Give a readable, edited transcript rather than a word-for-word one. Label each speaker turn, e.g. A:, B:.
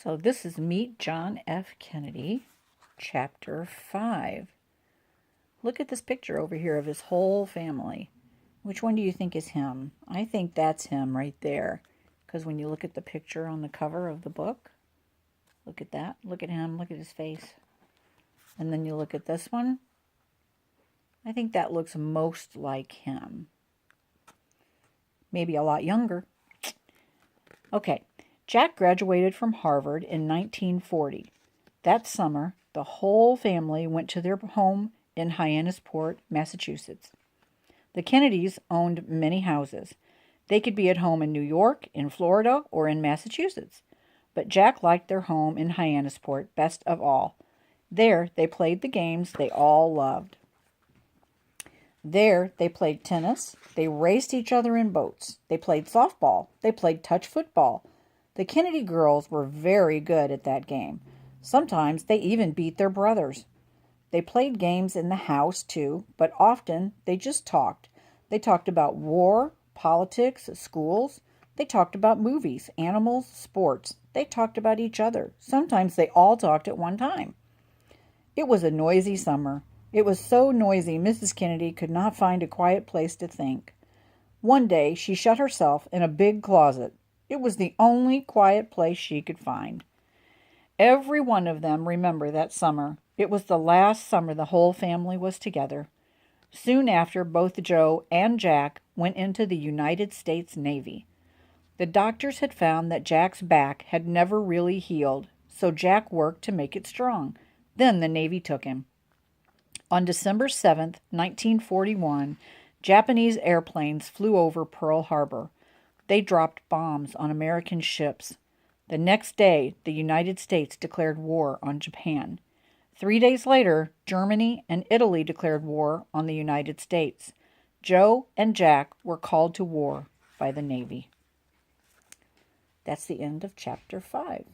A: So this is Meet John F. Kennedy, Chapter 5. Look at this picture over here of his whole family. Which one do you think is him? I think that's him right there. Because when you look at the picture on the cover of the book, look at that. Look at him. Look at his face. And then you look at this one. I think that looks most like him. Maybe a lot younger. Okay. Jack graduated from Harvard in 1940. That summer, the whole family went to their home in Hyannisport, Massachusetts. The Kennedys owned many houses. They could be at home in New York, in Florida, or in Massachusetts. But Jack liked their home in Hyannisport best of all. There, they played the games they all loved. There, they played tennis. They raced each other in boats. They played softball. They played touch football. The Kennedy girls were very good at that game. Sometimes they even beat their brothers. They played games in the house, too, but often they just talked. They talked about war, politics, schools. They talked about movies, animals, sports. They talked about each other. Sometimes they all talked at one time. It was a noisy summer. It was so noisy Mrs. Kennedy could not find a quiet place to think. One day she shut herself in a big closet. It was the only quiet place she could find. Every one of them remembered that summer. It was the last summer the whole family was together. Soon after, both Joe and Jack went into the United States Navy. The doctors had found that Jack's back had never really healed, so Jack worked to make it strong. Then the Navy took him. On December 7th, 1941, Japanese airplanes flew over Pearl Harbor. They dropped bombs on American ships. The next day, the United States declared war on Japan. 3 days later, Germany and Italy declared war on the United States. Joe and Jack were called to war by the Navy. That's the end of Chapter 5.